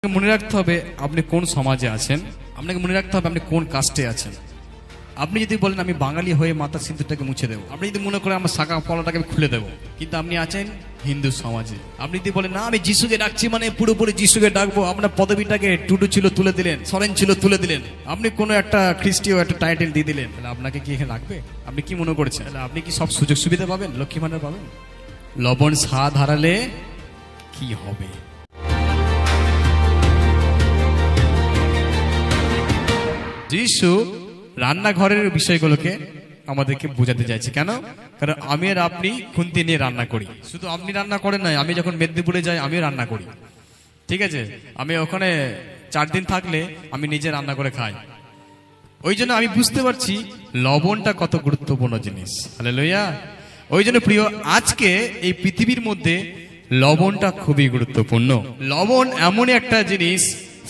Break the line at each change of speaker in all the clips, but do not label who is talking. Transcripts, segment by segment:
মনে রাখতে হবে আপনি কোন সমাজে আছেন, আপনাকে মনে রাখতে হবে আপনি কোন কাস্টে আছেন। আপনি যদি বলেন আমি বাঙালি হয়ে মাথার সিঁদুরটাকে মুছে দেবো, আপনি যদি মনে করেন আমার শাখা পলাটাকে আমি খুলে দেবো, কিন্তু আপনি আছেন হিন্দু সমাজে। আপনি যদি বলেন না আমি যিশুকে ডাকছি মানে পুরোপুরি যিশুকে ডাকবো, আপনার পদবিটাকে টুটু ছিল তুলে দিলেন, সরেন ছিল তুলে দিলেন, আপনি কোনো একটা খ্রিস্টীয় একটা টাইটেল দিয়ে দিলেন, তাহলে আপনাকে কি এখানে রাখবে? আপনি কি মনে করছেন তাহলে আপনি কি সব সুযোগ সুবিধা পাবেন, লক্ষ্মী ভান্ডার পাবেন? লবণ স্বাদ হারালে কি হবে? যিশু রান্নাঘরের বিষয়গুলোকে আমাদেরকে বোঝাতে চাইছে। কেন? কারণ আমি আর আপনি খুন্তি নিয়ে রান্না করি। শুধু আপনি রান্না করেন না, আমি যখন মেদিনীপুরে যাই আমিও রান্না করি, ঠিক আছে? আমি ওখানে 4 দিন থাকলে আমি নিজে রান্না করে খাই। ওই জন্য আমি বুঝতে পারছি লবণটা কত গুরুত্বপূর্ণ জিনিস। হালেলুয়া। ওই জন্য প্রিয়, আজকে এই পৃথিবীর মধ্যে লবণটা খুবই গুরুত্বপূর্ণ। লবণ এমন একটা জিনিস,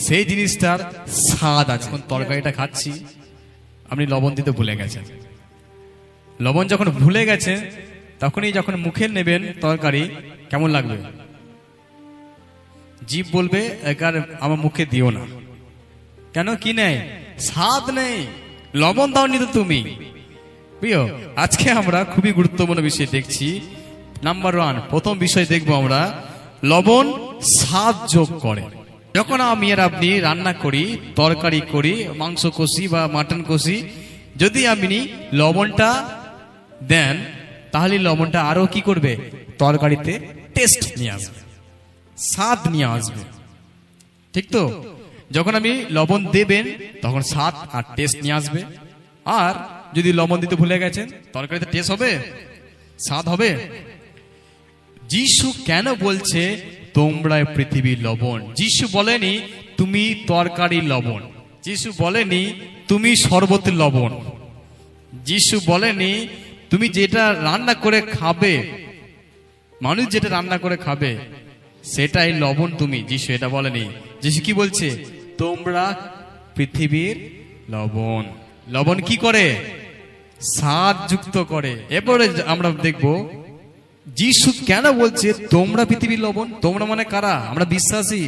সেই জিনিসটার স্বাদ আছে। যখন তরকারিটা খাচ্ছি আপনি লবণ দিতে ভুলে গেছেন। লবণ যখন ভুলে গেছেন তখনই যখন মুখে নেবেন তরকারি, কেমন লাগবে? জিভ বলবে একার আমার মুখে দিও না। কেন? কি নেই? স্বাদ নেই, লবণ দাওনি তো তুমি। প্রিয়, আজকে আমরা খুবই গুরুত্বপূর্ণ বিষয় দেখছি। নাম্বার 1, প্রথম বিষয় দেখবো আমরা, লবণ স্বাদ যোগ করে। যখন আমি আর আপনি রান্না করি, তরকারি করি, মাংস কষি বা মাটন কষি, যদি আপনি লবণটা দেন তাহলে লবণটা আরো কি করবে? তরকারিতে টেস্ট নিয়ে আসবে, স্বাদ নিয়ে আসবে, ঠিক তো? যখন আপনি লবণ দেবেন তখন স্বাদ আর টেস্ট নিয়ে আসবে। আর যদি লবণ দিতে ভুলে গেছেন, তরকারিতে টেস্ট হবে, স্বাদ হবে। যিশু কেন বলছে তোমরা পৃথিবীর লবণ? যিশু বলেনি তুমি তরকারি লবণ, যিশু বলেনি তুমি শরবতের লবণ, যিশু বলেনি তুমি যেটা রান্না করে খাবে, মানুষ যেটা রান্না করে খাবে সেটাই লবণ তুমি। যিশু এটা বলেনি। যিশু কি বলছে? তোমরা পৃথিবীর লবণ। লবণ কি করে? স্বাদ যুক্ত করে। এরপরে আমরা দেখব যিশু কেন বলছে তোমরা পৃথিবীর লবণ। তোমরা মানে কারা? আমরা বিশ্বাসী,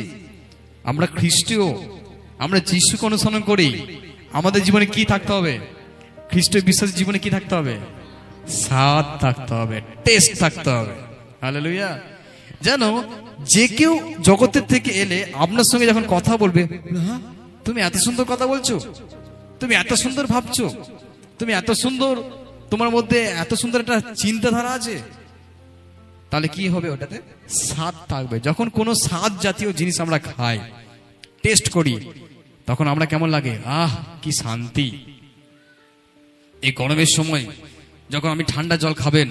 আমরা খ্রিস্টীয়, আমরা যিশুকে অনুসরণ করি। আমাদের জীবনে কি থাকতে হবে? খ্রিস্টীয় বিশ্বাসী জীবনে কি থাকতে হবে? স্বাদ থাকতে হবে, টেস্ট থাকতে হবে। হালেলুয়া। যেন যে কেউ জগতের থেকে এলে আপনার সঙ্গে যখন কথা বলবে, হ্যাঁ তুমি এত সুন্দর কথা বলছো, তুমি এত সুন্দর ভাবছো, তুমি এত সুন্দর, তোমার মধ্যে এত সুন্দর একটা চিন্তাধারা আছে, তাহলে কি হবে? ওটাতে স্বাদ থাকবে। যখন কোনো স্বাদ জাতীয় জিনিস আমরা খাই, টেস্ট করি, তখন আমরা কেমন লাগে? আহ কি শান্তি। এই গরমের সময় যখন আপনি ঠান্ডা জল খাবেন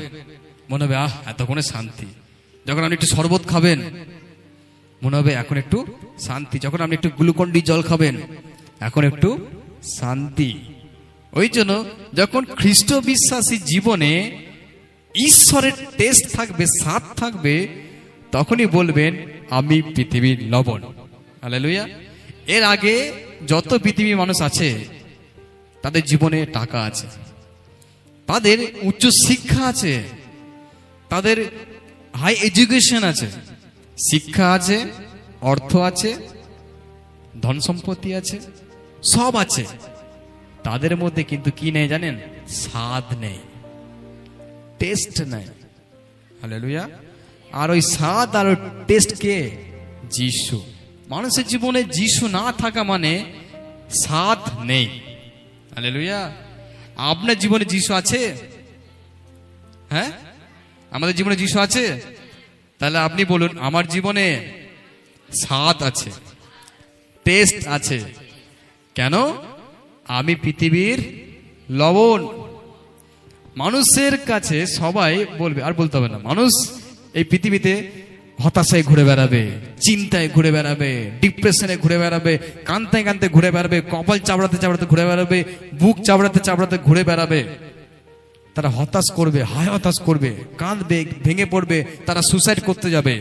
মনে হবে আহ এতক্ষণে শান্তি। যখন আপনি একটু শরবত খাবেন মনে হবে এখন একটু শান্তি। যখন আপনি একটু গ্লুকন-ডি জল খাবেন এখন একটু শান্তি। ওই জন্য যখন খ্রিস্ট বিশ্বাসী জীবনে ঈশ্বরের টেস্ট থাকবে, স্বাদ থাকবে, তখনই বলবেন আমি পৃথিবীর লবণ। হালেলুয়া। এর আগে যত পৃথিবীর মানুষ আছে তাদের জীবনে টাকা আছে, তাদের উচ্চ শিক্ষা আছে, তাদের হাই এডুকেশন আছে, শিক্ষা আছে, অর্থ আছে, ধন সম্পত্তি আছে, সব আছে। তাদের মধ্যে কিন্তু কি নেই জানেন? স্বাদ নেই, টেস্ট নেই। হালেলুয়া। আর ওই স্বাদ আর ওই টেস্ট কে? যিশু। মানুষের জীবনে যিশু না থাকা মানে স্বাদ নেই। হালেলুয়া। আপনার জীবনে যিশু আছে? হ্যাঁ, আমাদের জীবনে যিশু আছে? তাহলে আপনি বলুন আমার জীবনে স্বাদ আছে, টেস্ট আছে। কেন? আমি পৃথিবীর লবণ। মানুষের কাছে সবাই বলবে, আর বলতে হবে না, মানুষ এই পৃথিবীতে হতাশায় ঘুরে বেড়াবে, চিন্তায় ঘুরে বেড়াবে, ডিপ্রেশনে ঘুরে বেড়াবে, কানতে কানতে ঘুরে বেড়াবে, কপাল চাবড়াতে চাবড়াতে ঘুরে বেড়াবে, বুক চাবড়াতে চাবড়াতে ঘুরে বেড়াবে। তারা হতাশ করবে, হায় হতাশ করবে, কাঁদবে, ভেঙে পড়বে, তারা সুসাইড করতে যাবে।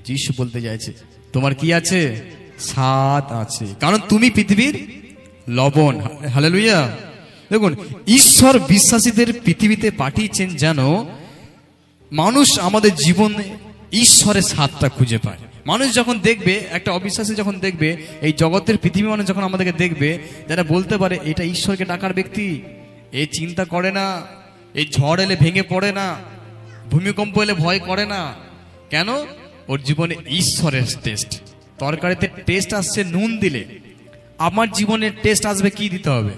যিশু বলতে চাইছে তোমার কি আছে? স্বাদ আছে, কারণ তুমি পৃথিবীর লবণ। হালেলুয়া। দেখুন, ঈশ্বর বিশ্বাসীদের পৃথিবীতে পাঠিয়েছেন যেন মানুষ আমাদের জীবনে ঈশ্বরের স্বাদটা খুঁজে পায়। মানুষ যখন দেখবে, একটা অবিশ্বাসী যখন দেখবে, এই জগতের পৃথিবী মানুষ যখন আমাদেরকে দেখবে, যারা বলতে পারে এটা ঈশ্বরকে ডাকার ব্যক্তি, এ চিন্তা করে না, এই ঝড় এলে ভেঙে পড়ে না, ভূমিকম্প এলে ভয় করে না, কেন? ওর জীবনে ঈশ্বরের টেস্ট। তরকারিতে টেস্ট আসছে নুন দিলে, আমার জীবনে টেস্ট আসবে কি দিতে হবে?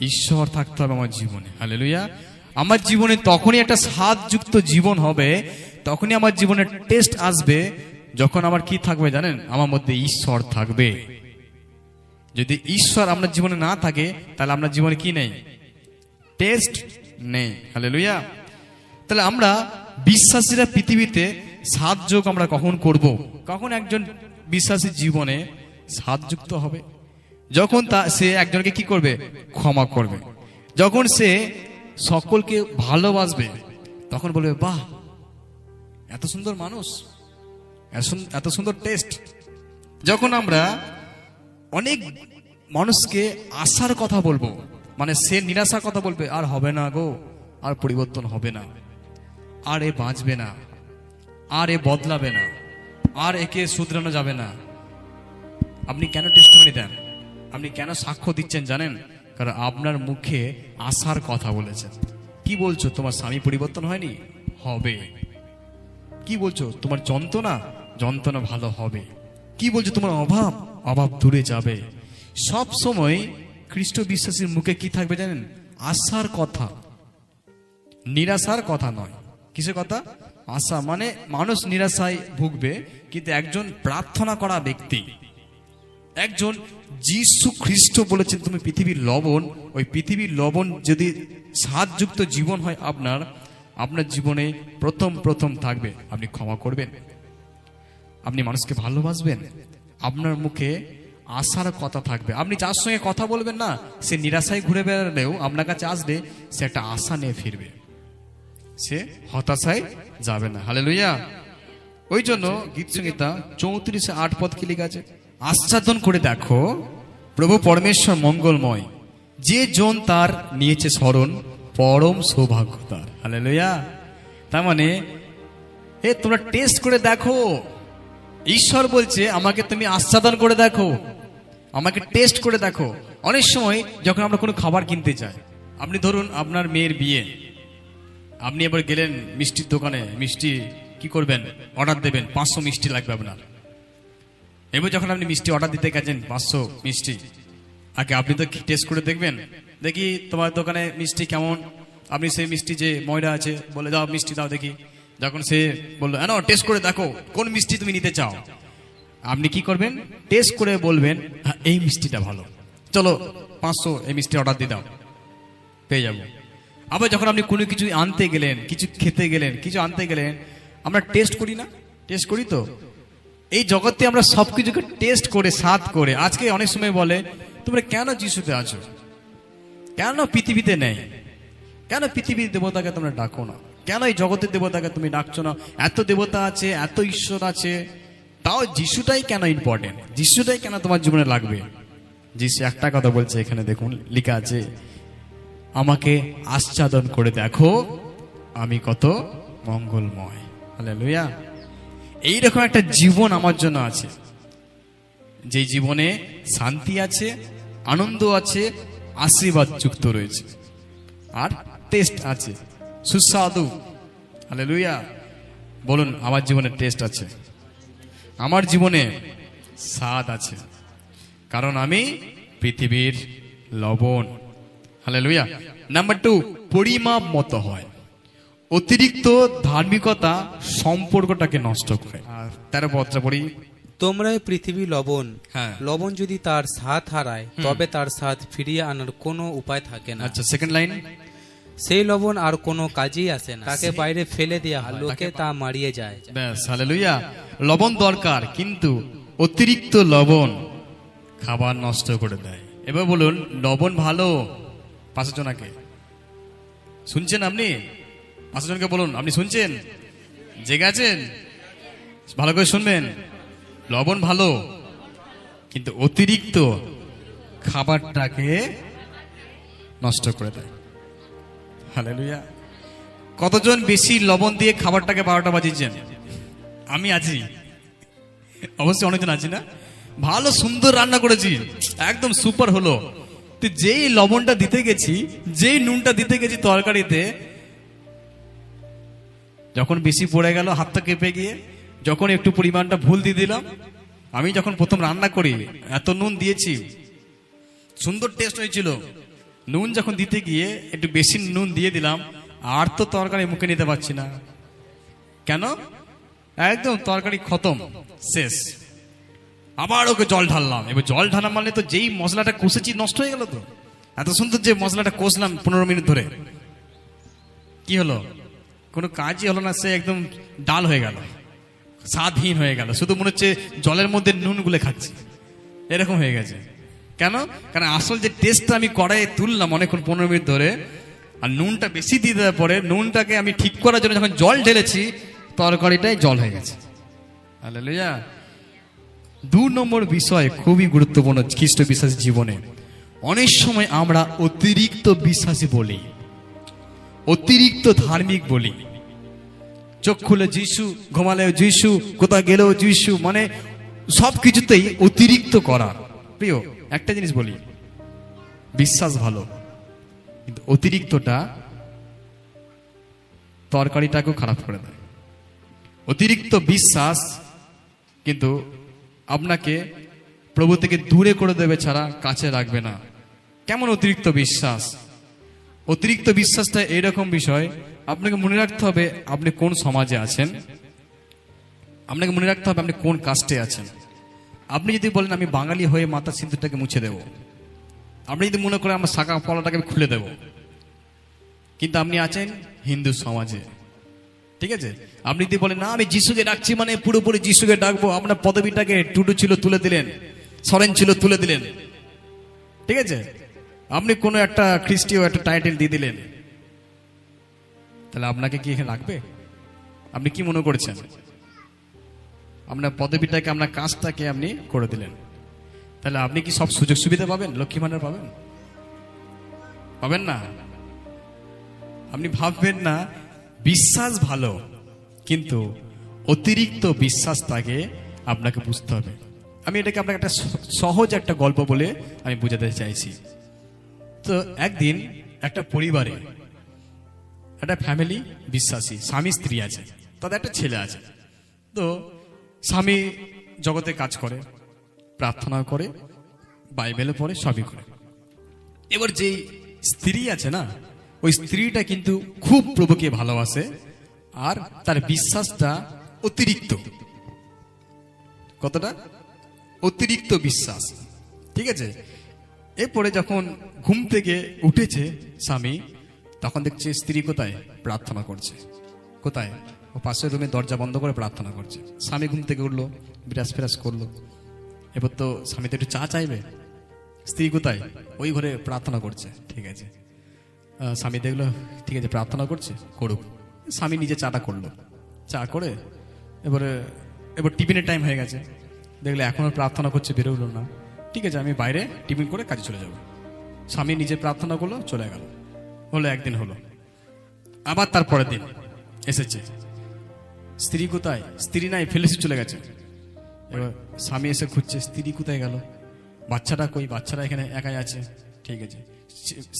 ঈশ্বর থাকতে হবে আমার জীবনে। হালেলুয়া। আমার জীবনে তখনই একটা স্বাদযুক্ত জীবন হবে, তখনই আমার জীবনে টেস্ট আসবে, যখন আমার কি থাকবে জানেন? আমার মধ্যে ঈশ্বর থাকবে। যদি ঈশ্বর আপনার জীবনে না থাকে, তাহলে আপনার জীবনে কি নেই? টেস্ট নেই। হালেলুয়া। তাহলে আমরা বিশ্বাসীরা পৃথিবীতে সাধযোগ আমরা কখন করব? কখন একজন বিশ্বাসী জীবনে সাধযুক্ত হবে? যখন সে একজনকে কি করবে? ক্ষমা করবে। যখন সে সকলকে ভালোবাসবে, তখন বলবে বাহ, এত সুন্দর মানুষ, এত সুন্দর টেস্ট। যখন আমরা অনেক মানুষকে আশার কথা বলবো, মানে সে নিরাশার কথা বলবে, আর হবে না গো, আর পরিবর্তন হবে না, আর এ বাঁচবে না, আর এ বদলাবে না, আর একে শুধরানো যাবে না। আপনি কেন টেস্টিমনি দেন? আপনি কেন সাক্ষ্য দিচ্ছেন জানেন? কারণ আপনার মুখে আশার কথা বলেছেন। কি বলছো? তোমার স্বামী পরিবর্তন হয়নি? হবে। কি বলছো? তোমার যন্ত্রণা ভালো হবে। কি বলছো? তোমার অভাব দূরে যাবে। সব সময় খ্রিস্ট বিশ্বাসীর মুখে কি থাকবে জানেন? আশার কথা, নিরাশার কথা নয়। কিসের কথা? আশা। মানে মানুষ নিরাশায় ভুগবে, কিন্তু একজন প্রার্থনা করা ব্যক্তি, একজন যীশু খ্রিস্ট বলেছেন তুমি পৃথিবীর লবণ, ওই পৃথিবীর লবণ যদি স্বাদযুক্ত জীবন হয় আপনার জীবনে প্রথম থাকবে আপনি ক্ষমা করবেন, আপনি মানুষকে ভালোবাসবেন, আপনার মুখে আশার কথা থাকবে। আপনি যার সঙ্গে কথা বলবেন না, সে নিরাশায় ঘুরে বেড়ালেও আপনার কাছে আসলে সে একটা আশা নিয়ে ফিরবে, সে হতাশায় যাবে না। হালেলুয়া। ওই জন্য গীত সংহিতা 34:8 কি লেখা আছে? আচ্ছাদন করে দেখো প্রভু পরমেশ্বর মঙ্গলময়, যে জন তার নিয়েছে স্মরণ, পরম সৌভাগ্য তার। হালেলুয়া। তার মানে তোমরা টেস্ট করে দেখো। ঈশ্বর বলছে আমাকে তুমি আস্বাদন করে দেখো, আমাকে টেস্ট করে দেখো। অনেক সময় যখন আমরা কোনো খাবার কিনতে চাই, আপনি ধরুন আপনার মেয়ের বিয়ে, আপনি এবার গেলেন মিষ্টির দোকানে, মিষ্টি কি করবেন? অর্ডার দেবেন, 500 মিষ্টি লাগবে আপনার। এবার যখন আপনি মিষ্টি অর্ডার দিতে গেছেন 500 মিষ্টি, আগে আপনি তো টেস্ট করে দেখবেন, দেখি তোমার দোকানে মিষ্টি কেমন। আপনি সেই মিষ্টি যে ময়দা আছে বলে দাও, মিষ্টি দাও দেখি। যখন সে বললো না, টেস্ট করে দেখো কোন মিষ্টি তুমি নিতে চাও, আপনি কি করবেন? টেস্ট করে বলবেন হ্যাঁ এই মিষ্টিটা ভালো, চলো 500 এই মিষ্টি অর্ডার দিয়ে দাও, পেয়ে যাবো। আবার যখন আপনি কোনো কিছু আনতে গেলেন, কিছু খেতে গেলেন, কিছু আনতে গেলেন, আমরা টেস্ট করি না? টেস্ট করি তো। এই জগতে আমরা সবকিছুকে টেস্ট করে, স্বাদ করে। আজকে অনেক সময় বলে তোমরা কেন যিশুতে আছো, কেন পৃথিবীতে নেই, কেন পৃথিবীর দেবতাকে তোমরা ডাকো না, কেন এই জগতের দেবতাকে তুমি ডাকছো না? এত দেবতা আছে, এত ঈশ্বর আছে, তাও যিশুটাই কেন ইম্পর্টেন্ট? যিশুটাই কেন তোমার জীবনে লাগবে? যিশু একটা কথা বলছে এখানে, দেখুন লেখা আছে, আমাকে আচ্ছাদন করে দেখো আমি কত মঙ্গলময়। হালেলুয়া। এইরকম একটা জীবন আমার জন্য আছে, যে জীবনে শান্তি আছে, আনন্দ আছে, আশীর্বাদ যুক্ত রয়েছে, আর টেস্ট আছে, সুস্বাদু। হালেলুয়া। বলুন আমার জীবনে টেস্ট আছে, আমার জীবনে স্বাদ আছে, কারণ আমি পৃথিবীর লবণ। হালেলুয়া। নাম্বার 2, পরিমাপ মতো হয়। অতিরিক্ত ধার্মিকতা সম্পর্কটাকে নষ্ট করে। আর 13 পদটা পড়ি,
তোমরাই পৃথিবী লবণ।
হ্যাঁ।
লবণ যদি তার স্বাদ হারায়, তবে তার স্বাদ ফিরিয়ে আনার কোনো উপায় থাকে না।
আচ্ছা, সেকেন্ড লাইন,
সেই লবণ আর কোনো কাজেই আসে না, তাকে বাইরে ফেলে দেওয়া হয়, লোকে তা মারিয়ে যায়।
ব্যাস। হালেলুয়া। লবণ দরকার, কিন্তু অতিরিক্ত লবণ খাবার নষ্ট করে দেয়। এবার বলুন লবণ ভালো? পাঁচশো জনাকে শুনছেন আপনি? 500 জনকে বলুন, আপনি শুনছেন? জেগে আছেন? ভালো করে শুনবেন। লবণ ভালো, কিন্তু অতিরিক্ত খাবারটাকে নষ্ট করে দেয়। হালেলুয়া। কতজন বেশি লবণ দিয়ে খাবারটাকে 12টা বাজিয়েছেন? আমি আছি। অবশ্যই অনেকজন আছি না, ভালো সুন্দর রান্না করেছি, একদম সুপার হলো। তো যেই লবণটা দিতে গেছি, যেই নুনটা দিতে গেছি তরকারিতে, যখন বেশি পড়ে গেল হাতটা কেঁপে গিয়ে, যখন একটু পরিমাণটা ভুল দিয়ে দিলাম। আমি যখন প্রথম রান্না করি এত নুন দিয়েছি, সুন্দর টেস্ট হয়েছিল, নুন যখন দিতে গিয়ে একটু বেশি নুন দিয়ে দিলাম, আর তো তরকারি মুখে নিতে পারছি না। কেন? একদম তরকারি খতম, শেষ। আবার ওকে জল ঢাললাম। এবার জল ঢালা মানে তো যেই মশলাটা কষেছি নষ্ট হয়ে গেল। তো এত সুন্দর যে মশলাটা কষলাম 15 মিনিট ধরে, কি হলো? কোনো কাজই হলো না, সে একদম ডাল হয়ে গেল, স্বাদহীন হয়ে গেল, শুধু মনে হচ্ছে জলের মধ্যে নুন গুলে খাচ্ছি, এরকম হয়ে গেছে। কেন? কারণ আসল যে টেস্টটা আমি কড়াইয়ে তুললাম অনেকক্ষণ 15 মিনিট ধরে, আর নুনটা বেশি দিয়ে দেওয়ার পরে নুনটাকে আমি ঠিক করার জন্য যখন জল ঢেলেছি, তরকারিটাই জল হয়ে গেছে। হালেলুয়া। 2 নম্বর বিষয় খুবই গুরুত্বপূর্ণ খ্রিস্ট বিশ্বাসী জীবনে। অনেক সময় আমরা অতিরিক্ত বিশ্বাসী বলি, অতিরিক্ত ধার্মিক বলি। চোখ খুলে যিশু, ঘুমালেও যিশু, কোথাও গেলেও যিশু, মানে সবকিছুতেই অতিরিক্ত করা। প্রিয়, একটা জিনিস বলি, বিশ্বাস ভালো, কিন্তু অতিরিক্তটা তরকারিটাকেও খারাপ করে দেয়। অতিরিক্ত বিশ্বাস কিন্তু আপনাকে প্রভু থেকে দূরে করে দেবে, ছাড়া কাছে রাখবে না। কেমন অতিরিক্ত বিশ্বাস? অতিরিক্ত বিশ্বাসটা এইরকম বিষয়, আপনাকে মনে রাখতে হবে আপনি কোন সমাজে আছেন, আপনাকে মনে রাখতে হবে আপনি কোন কাস্টে আছেন। আপনি যদি বলেন আমি বাঙালি হয়ে মাথা সিঁদুরটাকে মুছে দেব, আপনি যদি মনে করেন আমার শাখা পলাটাকে আমি খুলে দেব, কিন্তু আপনি আছেন হিন্দু সমাজে, ঠিক আছে? আপনি যদি বলেন না আমি যিশুকে ডাকছি, মানে পুরোপুরি যিশুকে ডাকবো, আপনার পদবিটাকে টুডু ছিল তুলে দিলেন, সরেন ছিল তুলে দিলেন, ঠিক আছে? আপনি কোনো একটা খ্রিস্টীয় একটা টাইটেল দিয়ে দিলেন, তাহলে আপনাকে কি এখানে রাখবে? আপনি কি মনে করেছেন? আপনার পদবিটাকে, আপনার কাজটাকে আপনি করে দিলেন, তাহলে আপনি কি সব সুযোগ সুবিধা পাবেন? লক্ষ্মী ভান্ডার পাবেন? পাবেন না। আপনি ভাববেন না। বিশ্বাস ভালো, কিন্তু অতিরিক্ত বিশ্বাসটাকে আপনাকে বুঝতে হবে। আমি এটাকে আপনাকে একটা সহজ একটা গল্প বলে আমি বোঝাতে চাইছি। তো একদিন একটা পরিবারে, একটা ফ্যামিলি বিশ্বাসী, স্বামী স্ত্রী আছে, তাদের একটা ছেলে আছে। তো স্বামী জগতে কাজ করে, প্রার্থনা করে, বাইবেলে পড়ে, সবই করে। এবার যে স্ত্রী আছে না, ওই স্ত্রীটা কিন্তু খুব প্রভুকে ভালোবাসে, আর তার বিশ্বাসটা অতিরিক্ত। কতটা? অতিরিক্ত বিশ্বাস, ঠিক আছে? এরপরে যখন ঘুম থেকে উঠেছে স্বামী, তখন দেখছে স্ত্রী কোথায়? প্রার্থনা করছে। কোথায়? ও পাশের রুমে দরজা বন্ধ করে প্রার্থনা করছে। স্বামী ঘুম থেকে উঠলো, বিরাজ ফেরাজ করলো। এবার তো স্বামী তো একটু চা চাইবে, স্ত্রী কোথায়? ওই ঘরে প্রার্থনা করছে, ঠিক আছে? স্বামী দেখলো ঠিক আছে প্রার্থনা করছে, করুক। স্বামী নিজে চাটা করলো, চা করে এবার টিফিনের টাইম হয়ে গেছে, দেখলে এখনো প্রার্থনা করছে, বেরোলো না। ঠিক আছে, আমি বাইরে টিফিন করে কাজে চলে যাব। স্বামী নিজে প্রার্থনা করলো, চলে গেল। হলো একদিন, হলো আবার তারপরের দিন এসেছে, স্ত্রী কোথায়? স্ত্রী নাই, ফেলেসি চলে গেছে। এবার স্বামী এসে খুঁজছে, স্ত্রী কোথায় গেল? বাচ্চাটা কই? বাচ্চারা এখানে একাই আছে, ঠিক আছে।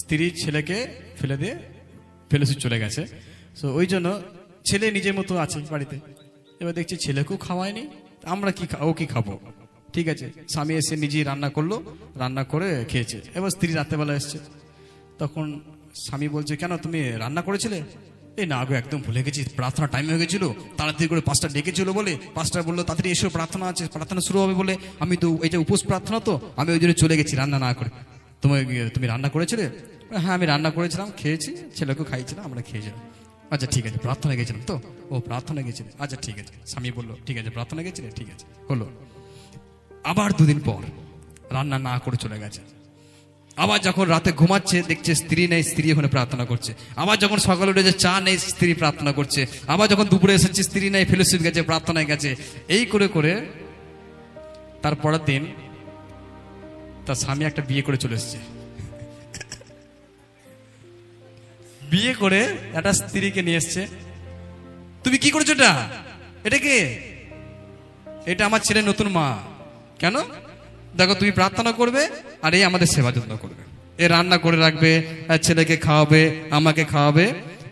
স্ত্রী ছেলেকে ফেলে দিয়ে ফেলেসি চলে গেছে। তো ওই জন্য ছেলে নিজের মতো আছে বাড়িতে। এবার দেখছি ছেলেকেও খাওয়ায়নি, আমরা কি ও কি খাবো? ঠিক আছে, স্বামী এসে নিজেই রান্না করলো, রান্না করে খেয়েছে। এবার স্ত্রী রাত্রেবেলা এসছে, তখন স্বামী বলছে কেন তুমি রান্না করেছিলে? এই না গো, একদম ভুলে গেছি, প্রার্থনা টাইম হয়ে গেছিল, তাড়াতাড়ি করে 5টা ডেকেছিল বলে, 5টা বললো তাড়াতাড়ি এসো প্রার্থনা আছে, প্রার্থনা শুরু হবে বলে, আমি তো এই যে উপোস প্রার্থনা, তো আমি ওই জন্য চলে গেছি রান্না না করে। তুমি রান্না করেছিলে? হ্যাঁ আমি রান্না করেছিলাম, খেয়েছি, ছেলেকেও খাইছিলাম, আমরা খেয়েছিলাম। আচ্ছা ঠিক আছে, প্রার্থনা গেছিলাম তো? ও প্রার্থনা গেছিলে, আচ্ছা ঠিক আছে। স্বামী বললো ঠিক আছে, প্রার্থনা গেছিলে, ঠিক আছে, হলো। আবার 2 দিন পর রান্না না করে চলে গেছে। আবার যখন রাতে ঘুমাচ্ছে, দেখছে স্ত্রী নেই, স্ত্রী ওখানে প্রার্থনা করছে। আবার যখন সকালে উঠেছে, চা নেই, স্ত্রী প্রার্থনা করছে। আবার যখন দুপুরে এসেছে, স্ত্রী নেই, ফেলোশিপ গেছে, প্রার্থনায় গেছে। এই করে করে তারপরের দিন তার স্বামী একটা বিয়ে করে চলে এসছে। বিয়ে করে একটা স্ত্রীকে নিয়ে এসছে। তুমি কি করেছো? এটা কে? এটা আমার ছেলে নতুন মা। কেন? দেখো তুমি প্রার্থনা করবে আর এই আমাদের সেবা যত্ন করবে, এ রান্না করে রাখবে, আর ছেলেকে খাওয়াবে, আমাকে খাওয়াবে।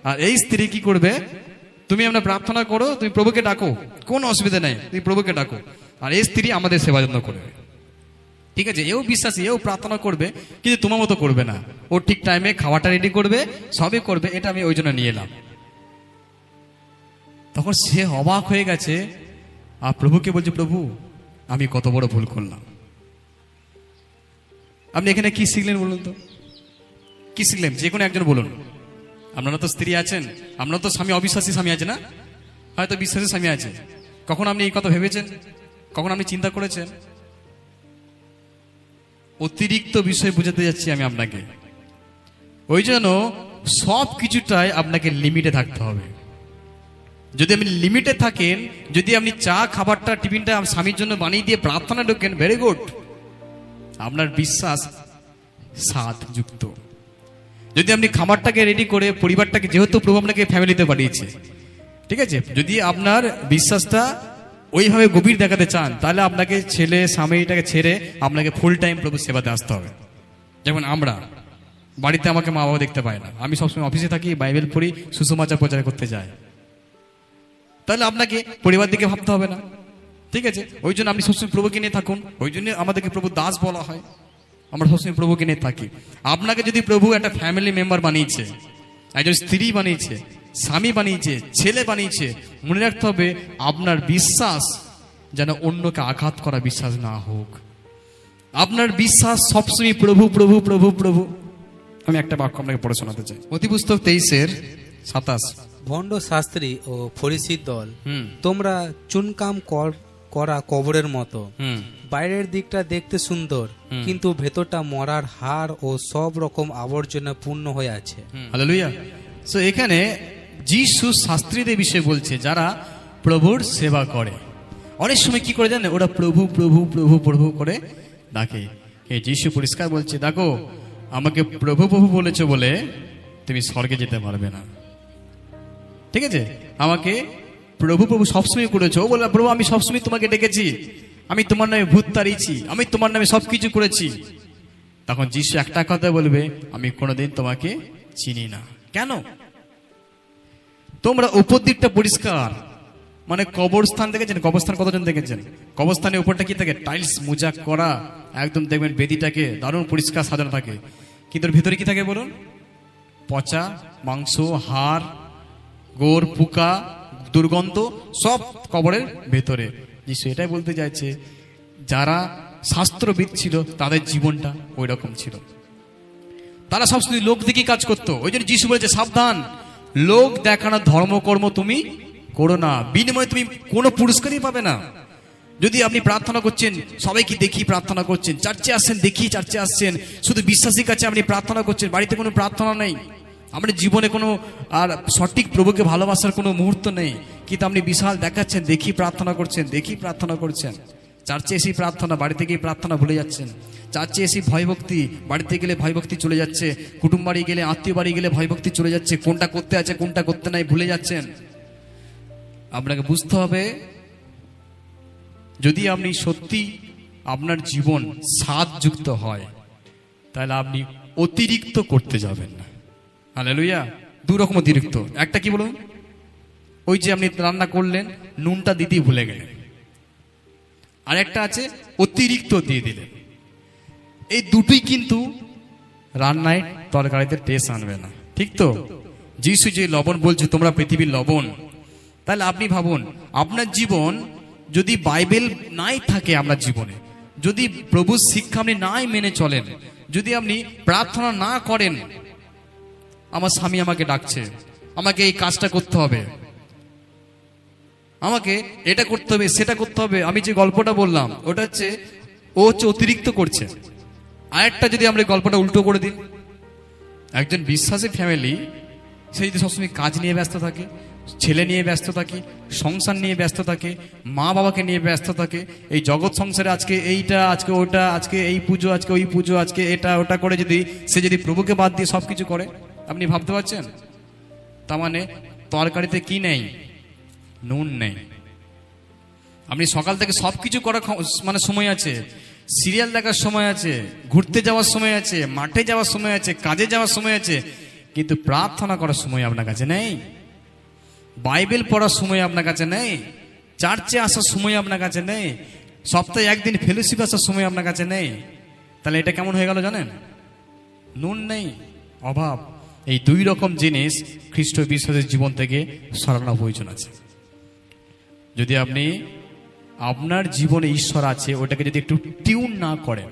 আর এই স্ত্রী কি করবে? তুমি আমরা প্রার্থনা করো, তুমি প্রভুকে ডাকো, কোনো অসুবিধা নেই, তুমি প্রভুকে ডাকো, আর এই স্ত্রী আমাদের সেবা যত্ন করবে। ঠিক আছে, এও বিশ্বাসী, এও প্রার্থনা করবে, কিন্তু তোমার মতো করবে না। ও ঠিক টাইমে খাওয়াটা রেডি করবে, সবই করবে। এটা আমি ওই জন্য নিয়ে এলাম। তখন সে অবাক হয়ে গেছে, আর প্রভুকে বলছে, প্রভু আমি কত বড় ভুল করলাম। আপনি এখানে কি শিখলেন বলুন তো? কি শিখলেন? যে কোনো একজন বলুন। আপনারা তো স্ত্রী আছেন, আপনারা তো স্বামী, অবিশ্বাসী স্বামী আছে না? হয়তো বিশ্বাসী স্বামী আছে। কখন আপনি এই কথা ভেবেছেন? কখন আপনি চিন্তা করেছেন? অতিরিক্ত বিষয় বুঝাতে যাচ্ছি আমি আপনাকে। ওই জন্য সব কিছুটাই আপনাকে লিমিটে থাকতে হবে। যদি আপনি লিমিটে থাকেন, যদি আপনি চা খাবারটা টিফিনটা স্বামীর জন্য বানিয়ে দিয়ে প্রার্থনা ঢোকেন, ভেরি গুড, আপনার বিশ্বাস স্বাদ যুক্ত। যদি আপনি খাবারটাকে রেডি করে পরিবারটাকে, যেহেতু প্রভু আপনাকে ফ্যামিলিতে পাঠিয়েছে, ঠিক আছে, যদি আপনার বিশ্বাসটা ওইভাবে গভীর দেখাতে চান, তাহলে আপনাকে ছেলে স্বামীটাকে ছেড়ে আপনাকে ফুল টাইম প্রভু সেবাতে আসতে হবে। যেমন আমরা বাড়িতে আমাকে মা বাবা দেখতে পায় না, আমি সবসময় অফিসে থাকি, বাইবেল পড়ি, সুসমাচার প্রচার করতে যাই, তাহলে আপনাকে পরিবার দিকে ভাবতে হবে না। ঠিক আছে, ওই জন্য আপনি সবসময় প্রভুকে নিয়ে থাকুন। ওই জন্য আমাদেরকে প্রভু দাস বলা হয়, আমরা সবসময় প্রভুকে নিয়ে থাকি। আপনাকে যদি প্রভু একটা ফ্যামিলি মেম্বার বানিয়েছে, একজন স্ত্রী বানিয়েছে, স্বামী বানিয়েছে, ছেলে বানিয়েছে, মনে রাখতে হবে আপনার বিশ্বাস যেন অন্যকে আঘাত করা বিশ্বাস না হোক। আপনার বিশ্বাস সবসময় প্রভু প্রভু প্রভু প্রভু। আমি একটা বাক্য আপনাকে পড়ে শোনাতে চাই, অতিপুস্তক 23:27।
ভণ্ড শাস্ত্রী ও ফরিসির দল,
হুম
তোমরা চুনকাম করা কবরের মতো।
হুম
বাইরের দিকটা দেখতে সুন্দর, কিন্তু ভেতরটা মরার হাড় ও সব রকম আবর্জনা পূর্ণ হয়ে আছে।
হালেলুয়া। সো এখানে যিশু শাস্ত্রীদের বিষয়ে বলছে, যারা প্রভুর সেবা করে। অনেক সময় কি করে জানেন, ওরা প্রভু প্রভু প্রভু প্রভু করে ডাকে। যিশু পরিষ্কার বলছে, দেখো আমাকে প্রভু প্রভু বলেছো বলে তুমি স্বর্গে যেতে পারবে না। ঠিক আছে, আমাকে প্রভু প্রভু সবসময় করেছো, ও বলে প্রভু আমি সবসময় তোমাকে ডেকেছি, আমি তোমার নামে ভূত তাড়িয়েছি, আমি তোমার নামে সবকিছু করেছি। তখন যিশু একটা কথা বলবে, আমি কোনোদিন তোমাকে চিনি না। কেন? তোমরা উপর দিকটা পরিষ্কার, মানে কবরস্থান দেখেছেন? কবরস্থান কতজন দেখেছেন? কবরস্থানের উপরটা কি থাকে? টাইলস মুজাক করা, একদম দেখবেন বেদিটাকে দারুণ পরিষ্কার সাজানো থাকে, কিন্তু ওর ভিতরে কি থাকে বলুন? পচা মাংস, হাড়, গোর, পোকা, দুর্গন্ধ সব কবরের ভেতরে। যিশু এটাই বলতে চাইছে, যারা শাস্ত্রবিদ ছিল তাদের জীবনটা ওই রকম ছিল। তারা সবসময় লোক দেখি কাজ করতো। ওই জন্য যিশু বলেছে, সাবধান, লোক দেখানো ধর্মকর্ম তুমি করো না, বিনিময়ে তুমি কোনো পুরস্কারই পাবে না। যদি আপনি প্রার্থনা করছেন, সবাইকে দেখি প্রার্থনা করছেন, চার্চে আসছেন দেখি চার্চে আসছেন, শুধু বিশ্বাসীর কাছে আপনি প্রার্থনা করছেন, বাড়িতে কোনো প্রার্থনা নেই, আপনার জীবনে কোনো আর সঠিক প্রভুকে ভালোবাসার কোনো মুহূর্ত নেই, কিন্তু আপনি বিশাল দেখাচ্ছেন দেখি প্রার্থনা করছেন, দেখি প্রার্থনা করছেন, চার্চে এসেই প্রার্থনা, বাড়িতে গিয়ে প্রার্থনা ভুলে যাচ্ছেন। চার্চে এসে ভয়ভক্তি, বাড়িতে গেলে ভয়ভক্তি চলে যাচ্ছে, কুটুম বাড়ি গেলে, আত্মীয় বাড়ি গেলে ভয়ভক্তি চলে যাচ্ছে, কোনটা করতে আছে কোনটা করতে নাই ভুলে যাচ্ছেন। আপনাকে বুঝতে হবে, যদি আপনি সত্যি আপনার জীবন স্বাদযুক্ত হয়, তাহলে আপনি অতিরিক্ত করতে যাবেন না। হালেলুয়া। দু রকম অতিরিক্ত, একটা কি বলুন, ওই যে আপনি রান্না করলেন, নুনটা দিতে ভুলে গেলেন, আর একটা আছে অতিরিক্ত দিয়ে দিলেন। এই দুটোই কিন্তু রান্নায় তরকারিতে টেস্ট আনবে না, ঠিক তো? যিশু যে লবণ বলছে, তোমরা পৃথিবীর লবণ, তাহলে আপনি ভাবুন, আপনার জীবন যদি বাইবেল নাই থাকে, আপনার জীবনে যদি প্রভুর শিক্ষা আপনি নাই মেনে চলেন, যদি আপনি প্রার্থনা না করেন, আমার স্বামী আমাকে ডাকছে, আমাকে এই কাজটা করতে হবে, আমাকে এটা করতে হবে, সেটা করতে হবে, আমি যে গল্পটা বললাম ওটা হচ্ছে ও হচ্ছে অতিরিক্ত করছে। আরেকটা যদি আমরা গল্পটা উল্টো করে দিই, একজন বিশ্বাসী ফ্যামিলি, সে যদি সবসময় কাজ নিয়ে ব্যস্ত থাকে, ছেলে নিয়ে ব্যস্ত থাকে, সংসার নিয়ে ব্যস্ত থাকে, মা বাবাকে নিয়ে ব্যস্ত থাকে, এই জগৎ সংসারে আজকে এইটা, আজকে ওটা, আজকে এই পুজো, আজকে ওই পুজো, আজকে এটা ওটা করে যদি সে যদি প্রভুকে বাদ দিয়ে সবকিছু করে, আপনি ভাবতে পারছেন? তার মানে তরকারিতে কি নেই? নুন নেই। আপনি সকাল থেকে সবকিছু করার মানে সময় আছে, সিরিয়াল দেখার সময় আছে, ঘুরতে যাওয়ার সময় আছে, মাঠে যাওয়ার সময় আছে, কাজে যাওয়ার সময় আছে, কিন্তু প্রার্থনা করার সময় আপনার কাছে নেই, বাইবেল পড়ার সময় আপনার কাছে নেই, চার্চে আসার সময় আপনার কাছে নেই, সপ্তাহে একদিন ফেলোশিপ আসার সময় আপনার কাছে নেই। তাহলে এটা কেমন হয়ে গেল জানেন? নুন নেই, অভাব। এই দুই রকম জিনিস খ্রিস্ট বিশ্বাসের জীবন থেকে সরানো প্রয়োজন আছে। যদি আপনি আপনার জীবনে ঈশ্বর আছে ওটাকে যদি একটু টিউন না করেন,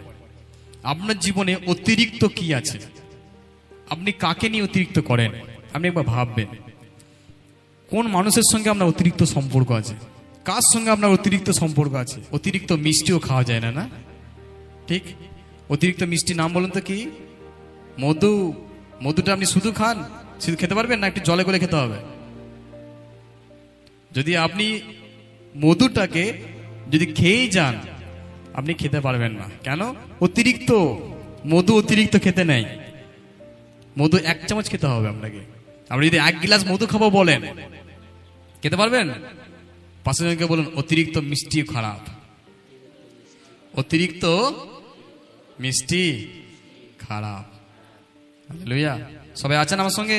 আপনার জীবনে অতিরিক্ত কি আছে, আপনি কাকে নিয়ে অতিরিক্ত করেন, আপনি একবার ভাববেন কোন মানুষের সঙ্গে আপনার অতিরিক্ত সম্পর্ক আছে, কার সঙ্গে আপনার অতিরিক্ত সম্পর্ক আছে। অতিরিক্ত মিষ্টিও খাওয়া যায় না, না ঠিক? অতিরিক্ত মিষ্টি নাম বলুন তো কি? মধু। মধুটা আপনি শুধু খান, শুধু খেতে পারবেন না, একটু জলে করে খেতে হবে। যদি আপনি মধুটাকে যদি খেয়েই যান, আপনি খেতে পারবেন না। কেন? অতিরিক্ত মধু অতিরিক্ত খেতে নেই। মধু 1 চামচ খেতে হবে আপনাকে। আপনি যদি 1 গ্লাস মধু খাবো বলেন, খেতে পারবেন? পাশে জনকে বলুন অতিরিক্ত মিষ্টি খারাপ, অতিরিক্ত মিষ্টি খারাপ। হালেলুয়া। সবাই আছেন আমার সঙ্গে?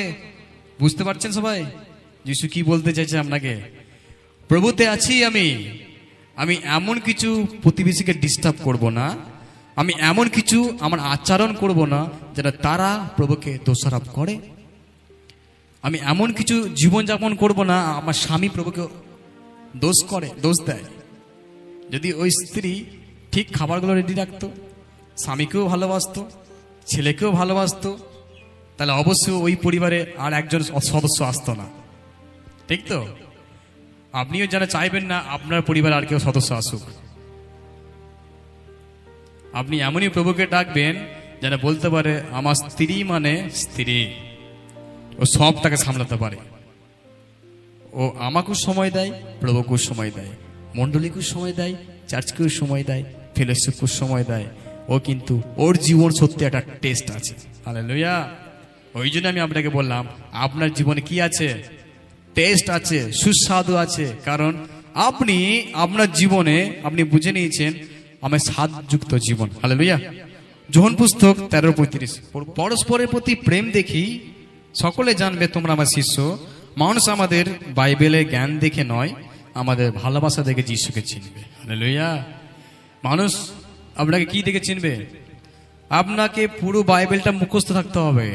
বুঝতে পারছেন সবাই যিশু কি বলতে চাইছে আপনাকে? প্রভুতে আছি আমি এমন কিছু প্রতিবেশীকে ডিস্টার্ব করব না, আমি এমন কিছু আমার আচরণ করব না যেটা তারা প্রভুকে দোষারোপ করে, আমি এমন কিছু জীবনযাপন করব না আমার স্বামী প্রভুকে দোষ দেয়। যদি ওই স্ত্রী ঠিক খাবারগুলো রেডি রাখতো, স্বামীকেও ভালোবাসতো, ছেলেকেও ভালোবাসতো, তাহলে অবশ্যই ওই পরিবারে আর একজন সদস্য আসতো না, ঠিক তো? আপনিও যেন চাইবেন না আপনার পরিবারে আর কেউ সদস্য আসুক। আপনি এমনই প্রভুকে ডাকবেন যেন বলতে পারে আমার স্ত্রী মানে স্ত্রী, ও সব তাকে সামলাতে পারে, ও আমাকেও সময় দেয়, প্রভুকেও সময় দেয়, মন্ডলীকেও সময় দেয়, চার্চকেও সময় দেয়, ফেলোশিপকেও সময় দেয়। ও কিন্তু ওর জীবন সত্যি একটা টেস্ট আছে। হালেলুয়া। ওই জন্য আমি আপনাকে বললাম আপনার জীবনে কি আছে? টেস্ট আছে, সুস্বাদু আছে। কারণ আপনি আপনার জীবনে আপনি বুঝে নিয়েছেন আমার স্বাদযুক্ত জীবন। হালেলুয়া। যোহন পুস্তক 13:35, পরস্পরের প্রতি প্রেম দেখি সকলে জানবে তোমরা আমার শিষ্য। মানুষ আমাদের বাইবেলের জ্ঞান দেখে নয়, আমাদের ভালোবাসা দেখে যিশুকে চিনবে। হালেলুয়া। মানুষ আপনাকে কি দেখে চিনবে? আপনাকে পুরো বাইবেলটা মুখস্থ থাকতে হবে।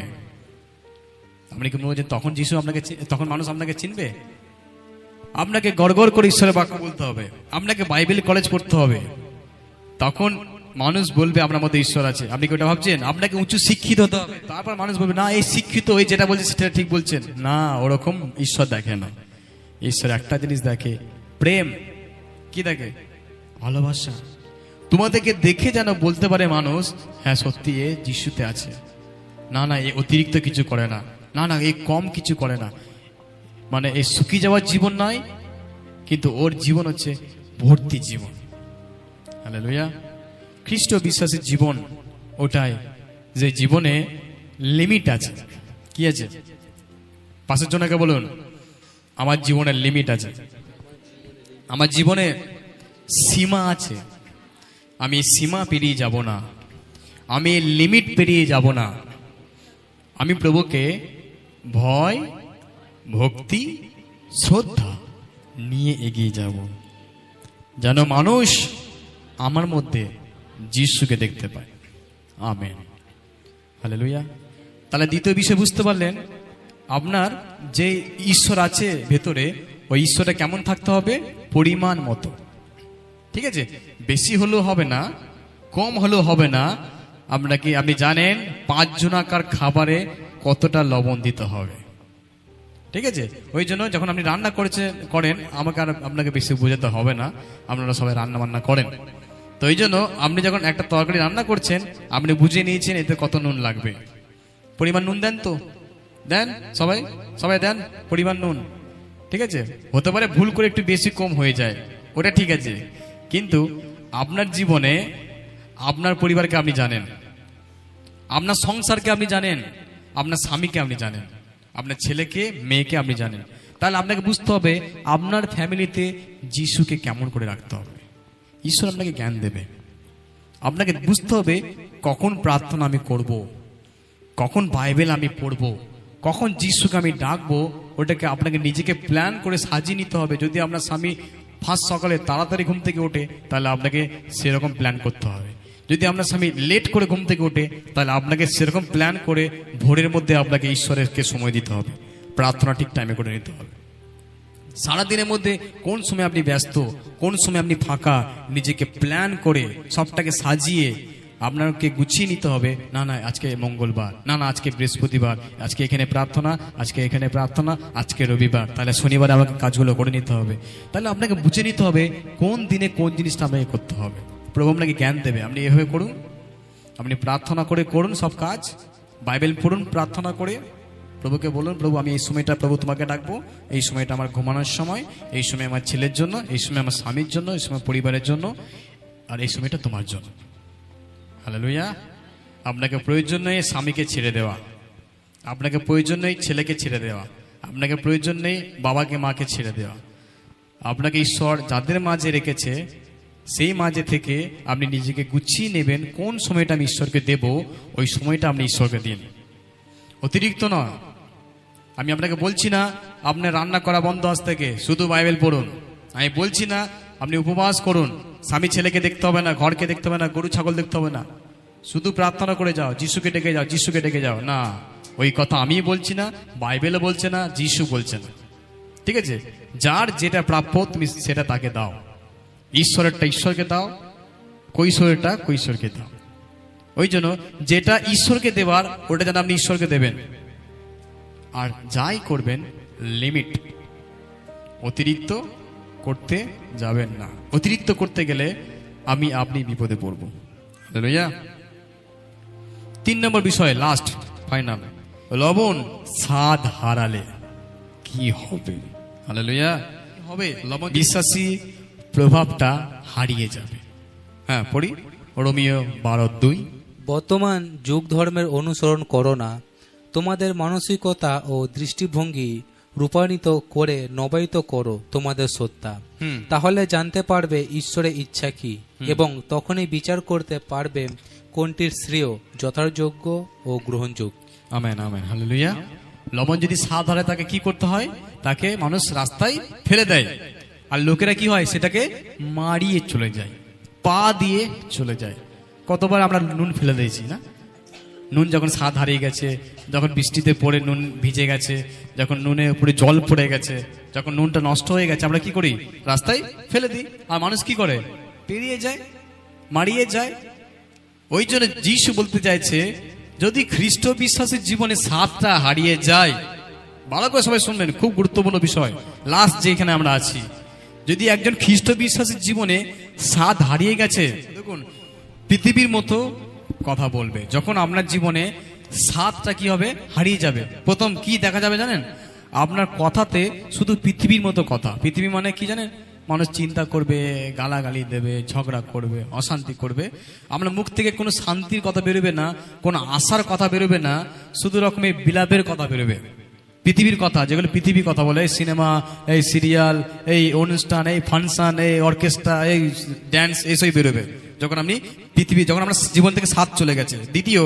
আপনি কি মনে করছেন তখন যিশু আপনাকে, তখন মানুষ আপনাকে চিনবে? আপনাকে গড়গড় করে ঈশ্বরের বাক্য বলতে হবে, আপনাকে বাইবেল কলেজ পড়তে হবে, তখন মানুষ বলবে আপনার মধ্যে ঈশ্বর আছে। আপনি কি ওটা ভাবছেন? আপনাকে উঁচু শিক্ষিত হতে হবে, তারপর মানুষ বলবে না এই শিক্ষিত, ওই যেটা বলছে সেটা ঠিক বলছেন। না, ওরকম ঈশ্বর দেখে না। ঈশ্বর একটা জিনিস দেখে, প্রেম। কি দেখে? ভালোবাসা। তোমাদেরকে দেখে যেন বলতে পারে মানুষ, হ্যাঁ সত্যি এ যিশুতে আছে। না না, এ অতিরিক্ত কিছু করে না, না না এ কম কিছু করে না, মানে এই শুকিয়ে যাওয়ার জীবন নয়, কিন্তু ওর জীবন হচ্ছে ভর্তি জীবন। হালেলুয়া। খ্রিস্ট বিশ্বাসের জীবন ওটাই যে জীবনে লিমিট আছে। কি আছে? পাশের জনকে বলুন আমার জীবনের লিমিট আছে, আমার জীবনে সীমা আছে। আমি সীমা পেরিয়ে যাব না, আমি লিমিট পেরিয়ে যাব না। আমি প্রভুকে ভয়, ভক্তি, শ্রদ্ধা নিয়ে এগিয়ে যাব, যেন মানুষ আমার মধ্যে যিশুকে দেখতে পায়। আমেন। হালেলুয়া। তাহলে দ্বিতীয় বিষয় বুঝতে পারলেন, আপনার যে ঈশ্বর আছে ভেতরে, ওই ঈশ্বরটা কেমন থাকতে হবে? পরিমাণ মতো। ঠিক আছে? বেশি হলেও হবে না, কম হলেও হবে না। আপনি জানেন 5 জনাকার খাবারে কতটা লবণ দিতে হবে, ঠিক আছে? ওই জন্য যখন আপনি রান্না করেন, আমাকে আর আপনাকে বেশি বোঝাতে হবে না, আপনারা সবাই রান্না বান্না করেন। তো এই জন্য আপনি যখন একটা তরকারি রান্না করছেন, আপনি বুঝে নিয়েছেন এতে কত নুন লাগবে। পরিমাণ নুন দেন তো? দেন সবাই দেন পরিমাণ নুন, ঠিক আছে? হতে পারে ভুল করে একটু বেশি কম হয়ে যায়, ওটা ঠিক আছে। কিন্তু আপনার জীবনে আপনার পরিবারকে আপনি জানেন, আপনার সংসারকে আপনি জানেন, আপনার স্বামীকে আপনি জানেন, আপনার ছেলেকে মেয়েকে আপনি জানেন। তাহলে আপনাকে বুঝতে হবে আপনার ফ্যামিলিতে যিশুকে কেমন করে রাখতে হবে। ঈশ্বর আপনাকে জ্ঞান দেবে। আপনাকে বুঝতে হবে কখন প্রার্থনা আমি করব, কখন বাইবেল আমি পড়ব, কখন যিশুকে আমি ডাকবো। ওটাকে আপনাকে নিজেকে প্ল্যান করে সাজিয়ে নিতে হবে। যদি আপনার স্বামী ফার্স্ট সকালে তাড়াতাড়ি ঘুম থেকে ওঠে, তাহলে আপনাকে সেরকম প্ল্যান করতে হবে। যদি আপনার স্বামী লেট করে ঘুম থেকে ওঠে, তাহলে আপনাকে সেরকম প্ল্যান করে ভোরের মধ্যে আপনাকে ঈশ্বরকে সময় দিতে হবে, প্রার্থনা ঠিক টাইমে করে নিতে হবে। সারাদিনের মধ্যে কোন সময় আপনি ব্যস্ত, কোন সময় আপনি ফাঁকা, নিজেকে প্ল্যান করে সবটাকে সাজিয়ে আপনাকে গুছিয়ে নিতে হবে। না না আজকে মঙ্গলবার, না না আজকে বৃহস্পতিবার, আজকে এখানে প্রার্থনা, আজকে এখানে প্রার্থনা, আজকে রবিবার, তাহলে শনিবারে আমাকে কাজগুলো করে নিতে হবে। তাহলে আপনাকে বুঝে নিতে হবে কোন দিনে কোন জিনিসটা আপনাকে করতে হবে। প্রভু আপনাকে জ্ঞান দেবে। আপনি এভাবে করুন, আপনি প্রার্থনা করে করুন সব কাজ, বাইবেল পড়ুন প্রার্থনা করে। প্রভুকে বলুন, প্রভু আমি এই সময়টা প্রভু তোমাকে ডাকবো, এই সময়টা আমার ঘুমানোর সময়, এই সময় আমার ছেলের জন্য, এই সময় আমার স্বামীর জন্য, এই সময় পরিবারের জন্য, আর এই সময়টা তোমার জন্য। হালেলুয়া। আপনাকে প্রয়োজন নেই স্বামীকে ছেড়ে দেওয়া, আপনাকে প্রয়োজন নেই ছেলেকে ছেড়ে দেওয়া, আপনাকে প্রয়োজন নেই বাবাকে মাকে ছেড়ে দেওয়া। আপনাকে ঈশ্বর যাদের মাঝে রেখেছে সেই মাঝে থেকে আপনি নিজেকে গুছিয়ে নেবেন। কোন সময়টা আমি ঈশ্বরকে দেব, ওই সময়টা আপনি ঈশ্বরকে দিন, অতিরিক্ত নয়। আমি আপনাকে বলছি না আপনি রান্না করা বন্ধ আজ থেকে, শুধু বাইবেল পড়ুন। আমি বলছি না আপনি উপবাস করুন, স্বামী ছেলেকে দেখতে হবে না, ঘরকে দেখতে হবে না, গরু ছাগল দেখতে হবে না, শুধু প্রার্থনা করে যাও, যিশুকে ডেকে যাও, যিশুকে ডেকে যাও। না, ওই কথা আমি বলছি না, বাইবেলও বলছে না, যিশু বলছে না। ঠিক আছে, যার যেটা প্রাপ্য তুমি সেটা তাকে দাও। ঈশ্বরেরটা ঈশ্বরকে দাও, কৈশোরেরটা কৈশোরকে দাও। ওই জন্য যেটা ঈশ্বরকে দেবার ওটা যেন আপনি ঈশ্বরকে দেবেন। আর যাই করবেন লিমিট, অতিরিক্ত করতে যাবেন না। অতিরিক্ত করতে গেলে আপনি বিপদে পড়ব। হালেলুয়া। 3 নম্বর বিষয়, লাস্ট ফাইনাল, লবণ স্বাদ হারালে কি হবে? হালেলুয়া। হবে লবণ বিশ্বাসী প্রভাবটা হারিয়ে যাবে। হ্যাঁ পড়ি, রোমিও 12:2।
বর্তমান যুগ ধর্মের অনুসরণ করো না, তোমাদের মানসিকতা ও দৃষ্টিভঙ্গি রূপায়িত করে নবায়িত করো তোমাদের সত্তা, তাহলে জানতে পারবে ঈশ্বরের ইচ্ছা কি, এবং তখনই বিচার করতে পারবে কোনটির শ্রেয়, যথাযোগ্য ও গ্রহণযোগ্য।
Amen amen hallelujah. লবণ যদি স্বাদ হারায় তাকে কি করতে হয়? তাকে মানুষ রাস্তায় ফেলে দেয়, আর লোকেরা কি হয় সেটাকে মারিয়ে চলে যায়, পা দিয়ে চলে যায়। কতবার আমরা নুন ফেলে দিয়েছি না? নুন যখন স্বাদ হারিয়ে গেছে, যখন বৃষ্টিতে পড়ে নুন ভিজে গেছে, যখন নুনের উপরে জল পড়ে গেছে, যখন নুনটা নষ্ট হয়ে গেছে, আমরা কি করি? রাস্তায় ফেলে দিই। আর মানুষ কি করে? পেরিয়ে যায়, মারিয়ে যায়। ওই জন্য যিশু বলতে চাইছে, যদি খ্রিস্ট বিশ্বাসের জীবনে স্বাদটা হারিয়ে যায়, ভালো করে সবাই শুনবেন, খুব গুরুত্বপূর্ণ বিষয়, লাস্ট যেখানে আমরা আছি, যদি একজন খ্রিস্ট বিশ্বাসের জীবনে স্বাদ হারিয়ে গেছে, দেখুন পৃথিবীর মতো কথা বলবে। যখন আপনার জীবনে স্বাদটা কি হবে? হারিয়ে যাবে। প্রথম কি দেখা যাবে জানেন? আপনার কথাতে শুধু পৃথিবীর মতো কথা। পৃথিবী মানে কি জানেন? মানুষ চিন্তা করবে, গালাগালি দেবে, ঝগড়া করবে, অশান্তি করবে। আপনার মুখ থেকে কোনো শান্তির কথা বেরোবে না, কোনো আশার কথা বেরোবে না, শুধু রকমের বিলাপের কথা বেরোবে, পৃথিবীর কথা, যেগুলো পৃথিবী কথা বলে, এই সিনেমা, এই সিরিয়াল, এই অনুষ্ঠান, এই ফাংশন, এই অর্কেস্ট্রা, এই ড্যান্স, এইসবই বেরোবে যখন আপনি পৃথিবী, যখন আমরা জীবন থেকে স্বাদ চলে গেছে। দ্বিতীয়,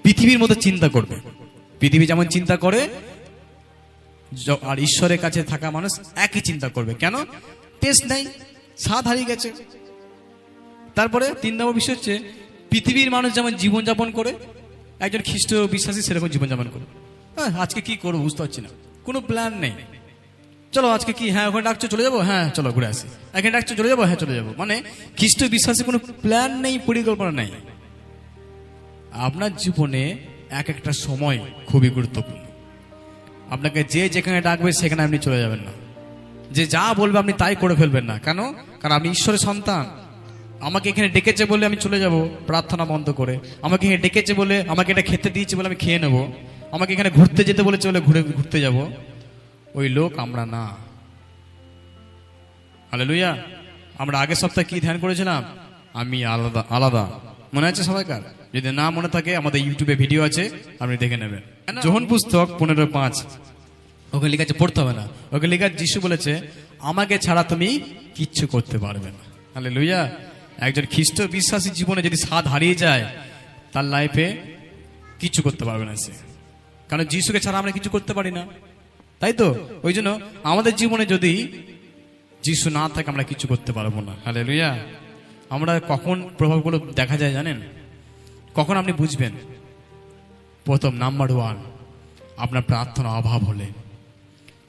পৃথিবীর মতো চিন্তা করবে। পৃথিবী যেমন চিন্তা করে আর ঈশ্বরের কাছে থাকা মানুষ একই চিন্তা করবে। কেন? টেস্ট নাই, স্বাদ হারিয়ে গেছে। তারপরে 3 নম্বর বিষয় হচ্ছে, পৃথিবীর মানুষ যেমন জীবনযাপন করে, একজন খ্রিস্ট বিশ্বাসী সেরকম জীবনযাপন করে। আজকে কি করবো বুঝতে পারছি না, কোনো প্ল্যান নেই। চলো আজকে কি, হ্যাঁ ওখানে ডাকছো চলে যাবো, হ্যাঁ চলো ঘুরে আসি, এখানে ডাকছো চলে যাবো, হ্যাঁ চলে যাবো। মানে খ্রিস্ট বিশ্বাসী কোনো প্ল্যান নেই, পরিকল্পনা নেই। আপনার জীবনে এক একটা সময় খুবই গুরুত্বপূর্ণ। আপনাকে যে যেখানে ডাকবে সেখানে আপনি চলে যাবেন না, যে যা বলবে আপনি তাই করে ফেলবেন না। কেন? কারণ আপনি ঈশ্বরের সন্তান। আমাকে এখানে ডেকেছে বলে আমি চলে যাব প্রার্থনা বন্ধ করে, আমাকে এখানে ডেকেছে বলে, আমাকে এটা খেতে দিয়েছে বলে আমি খেয়ে নেবো, আমাকে এখানে ঘুরতে যেতে বলেছে বলে ঘুরতে যাব, ওই লোক আমরা না। হালেলুয়া। আমরা আগের সপ্তাহে কি ধ্যান করেছিলাম? আমি আলাদা আলাদা, মনে আছে সবাইকার? যদি না মনে থাকে আমাদের ইউটিউবে ভিডিও আছে, আপনি দেখে নেবেন। যোহন পুস্তক 15:5, ওকে লেখা আছে, পড়তে হবে না, ওকে লেখা যিশু বলেছে আমাকে ছাড়া তুমি কিচ্ছু করতে পারবে না। হালেলুয়া। একজন খ্রিস্ট বিশ্বাসী জীবনে যদি স্বাদ হারিয়ে যায়, তার লাইফে কিছু করতে পারবে না সে, কারণ যিশুকে ছাড়া আমরা কিছু করতে পারি না, তাই তো? ওই জন্য আমাদের জীবনে যদি যিশু না থাকে আমরা কিছু করতে পারবো না। হালেলুয়া। আমরা কখন প্রভাবগুলো দেখা যায় জানেন? কখন আপনি বুঝবেন? প্রথম নাম্বার 1, আপনার প্রার্থনা অভাব হলে।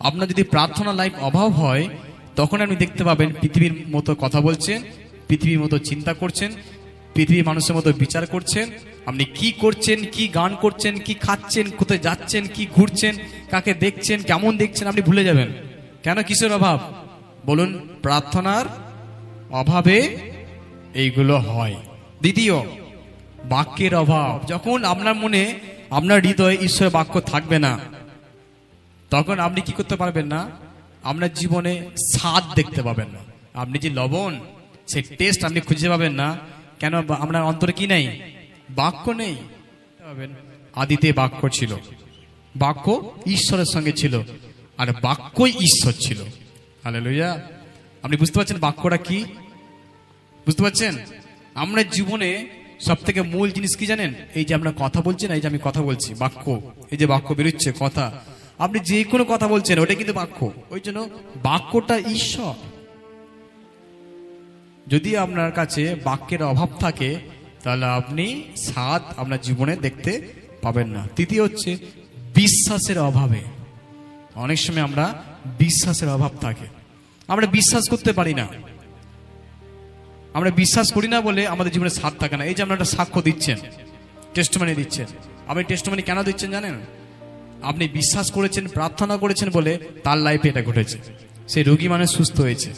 আপনার যদি প্রার্থনা লাইফ অভাব হয়, তখন আপনি দেখতে পাবেন পৃথিবীর মতো কথা বলছেন, পৃথিবীর মতো চিন্তা করছেন, পৃথিবীর মানুষের মতো বিচার করছেন। আপনি কি করছেন, কি গান করছেন, কি খাচ্ছেন, কোথায় যাচ্ছেন, কি ঘুরছেন, কাকে দেখছেন, কেমন দেখছেন, আপনি ভুলে যাবেন। কেন? কিসের অভাব বলুন? প্রার্থনার অভাবে এইগুলো হয়। দ্বিতীয়, বাক্যের অভাব। যখন আপনার মনে, আপনার হৃদয়ে ঈশ্বরের বাক্য থাকবে না, তখন আপনি কি করতে পারবেন না? আপনার জীবনে স্বাদ দেখতে পাবেন না। আপনি যে লবণ, সেই টেস্ট আপনি খুঁজে পাবেন না। কেন? আপনার অন্তরে কি নেই? বাক্য নেই। আদিতে বাক্য ছিল, বাক্য ঈশ্বরের সঙ্গে ছিল, আর বাক্যই ঈশ্বর ছিল। হালেলুয়া। আপনি বুঝতে পারছেন বাক্যটা কি? বুঝতে পারছেন? আমরা জীবনে সব থেকে মূল জিনিস কি জানেন? এই যে আমরা কথা বলছি না, এই যে আমি কথা বলছি, বাক্য, এই যে বাক্য বেরোচ্ছে কথা, আপনি যে কোনো কথা বলছেন ওটা কিন্তু বাক্য। ওই জন্য বাক্যটা ঈশ্বর। যদি আপনার কাছে বাক্যের অভাব থাকে, তাহলে আপনি স্বাদ আপনার জীবনে দেখতে পাবেন না। তৃতীয় হচ্ছে বিশ্বাসের অভাবে। অনেক সময় আমরা বিশ্বাসের অভাব থাকে, আমরা বিশ্বাস করতে পারি না। আমরা বিশ্বাস করি না বলে আমাদের জীবনে স্বাদ থাকে না। এই যে আপনারা একটা সাক্ষ্য দিচ্ছেন, টেস্টিমনি দিচ্ছেন, আপনি টেস্টিমনি কেন দিচ্ছেন জানেন? আপনি বিশ্বাস করেছেন, প্রার্থনা করেছেন বলে তার লাইফে এটা ঘটেছে। সেই রোগী মানুষ সুস্থ হয়েছে,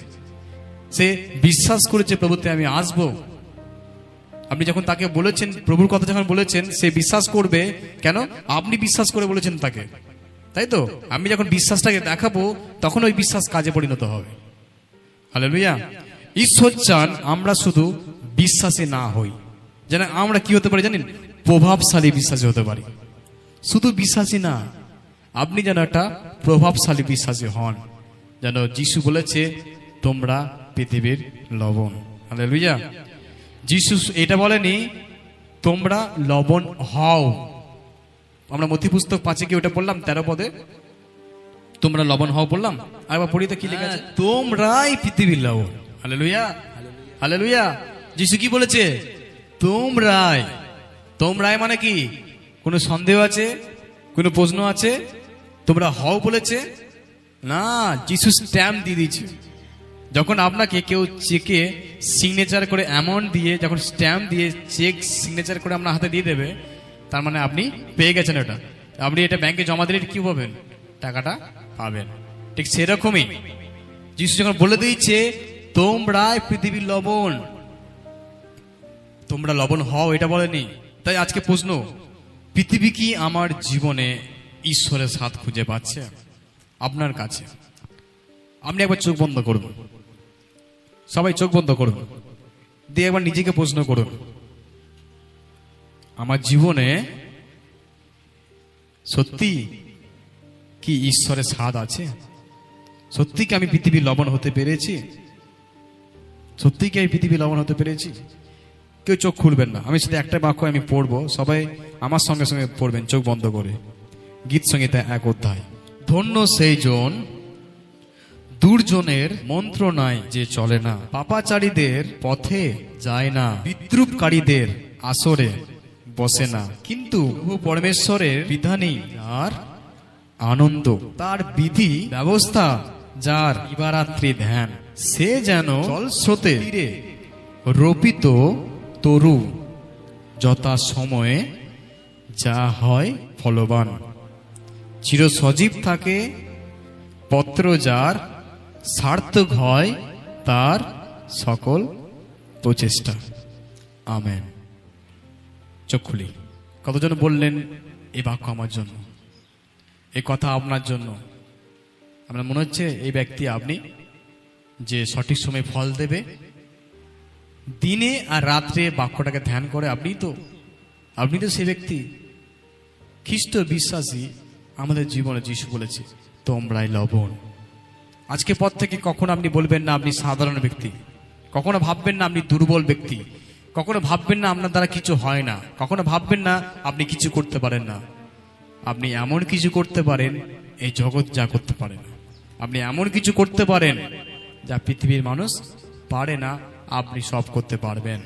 সে বিশ্বাস করেছে প্রভুতে আমি আসবো। আপনি যখন তাকে বলেছেন, প্রভুর কথা যখন বলেছেন, সে বিশ্বাস করবে। কেন? আপনি বিশ্বাস করে বলেছেন তাকে, তাই তো? আমি যখন বিশ্বাসটাকে দেখাবো, তখন ওই বিশ্বাস কাজে পরিণত হবে। হালেলুয়া। ঈশ্বর চান আমরা শুধু বিশ্বাসী না হই, যেন আমরা কি হতে পারি জানেন? প্রভাবশালী বিশ্বাসী হতে পারি। শুধু বিশ্বাসী না, আপনি যেন একটা প্রভাবশালী বিশ্বাসী হন। যেন যিশু বলেছে তোমরা পৃথিবীর লবণ। হালেলুয়া। যিশু এটা বলেনি তোমরা লবণ হও। আমরা মথি পুস্তক 5 কি ওটা পড়লাম 13 পদে, তোমরা লবণ হও বললাম। আরেকবার পড়ি তো কি লেখা আছে? তোমরাই পৃথিবীর লবণ। Hallelujah, hallelujah. যিশু কি বলেছে? তোমরাই। তোমরাই মানে কি? কোনো সন্দেহ আছে? কোনো প্রশ্ন আছে? তোমরা হও বলেছে না, যিশু স্ট্যাম্প দিয়ে দিয়েছে। যখন আপনাকে কেউ চেকে সিগনেচার করে অ্যামাউন্ট দিয়ে, যখন স্ট্যাম্প দিয়ে চেক সিগনেচার করে আপনার হাতে দিয়ে দেবে, তার মানে আপনি পেয়ে গেছেন ওটা। আপনি এটা ব্যাংকে জমা দিলে কি পাবেন? টাকাটা পাবেন। ঠিক সেরকমই যিশু যখন বলে দিয়েছে তোমরাই পৃথিবীর লবণ, তোমরা লবণ হও, এটা বলেনি। তাই আজকে প্রশ্ন, পৃথিবী কি আমার জীবনে ঈশ্বরের স্বাদ খুঁজে পাচ্ছে আপনার কাছে? আপনি একবার চোখ বন্ধ করুন, সবাই চোখ বন্ধ করুন, দিয়ে একবার নিজেকে প্রশ্ন করুন, আমার জীবনে সত্যি কি ঈশ্বরের স্বাদ আছে? সত্যি কি আমি পৃথিবীর লবণ হতে পেরেছি? সত্যি কি আমি পৃথিবীর লবণ হতে পেরেছি? কেউ চোখ খুলবেন না, আমি শুধু একটা বাক্য আমি পড়বো, সবাই আমার সঙ্গে সঙ্গে পড়বেন চোখ বন্ধ করে। গীত সংহিতা 1 অধ্যায়। ধন্য সেই জন দুর্জনের মন্ত্রণায় যে চলে না, পাপাচারীদের পথে যায় না, বিদ্রুপকারীদের আসরে বসে না, কিন্তু প্রভু পরমেশ্বরের বিধানেই আর আনন্দ, তার বিধি ব্যবস্থা যার দিবারাত্রি ধ্যান, সে যেন জলস্রোতে তীরে রোপিত তরু, যথা সময়ে যা হয় ফলবান, চির সজীব থাকে পত্র যার, সার্থক হয় তার সকল প্রচেষ্টা। আমেন। চোখ খুলি। কতজন বললেন এই বাক্য আমার জন্য, এই কথা আপনার জন্য? আপনার মনে হচ্ছে এই ব্যক্তি আপনি, যে সঠিক সময় ফল দেবে, দিনে আর রাত্রে বাক্যটাকে ধ্যান করে, আপনি তো সেই ব্যক্তি। খ্রিস্ট বিশ্বাসী আমাদের জীবনে যিশু বলেছে তোমরাই লবণ। আজকে পর থেকে কখনো আপনি বলবেন না আপনি সাধারণ ব্যক্তি, কখনো ভাববেন না আপনি দুর্বল ব্যক্তি, কখনো ভাববেন না আপনার দ্বারা কিছু হয় না, কখনো ভাববেন না আপনি কিছু করতে পারেন না। আপনি এমন কিছু করতে পারেন এই জগৎ যা করতে পারে না। আপনি এমন কিছু করতে পারেন যা পৃথিবীর মানুষ পারে না, আপনি সব করতে পারবেন।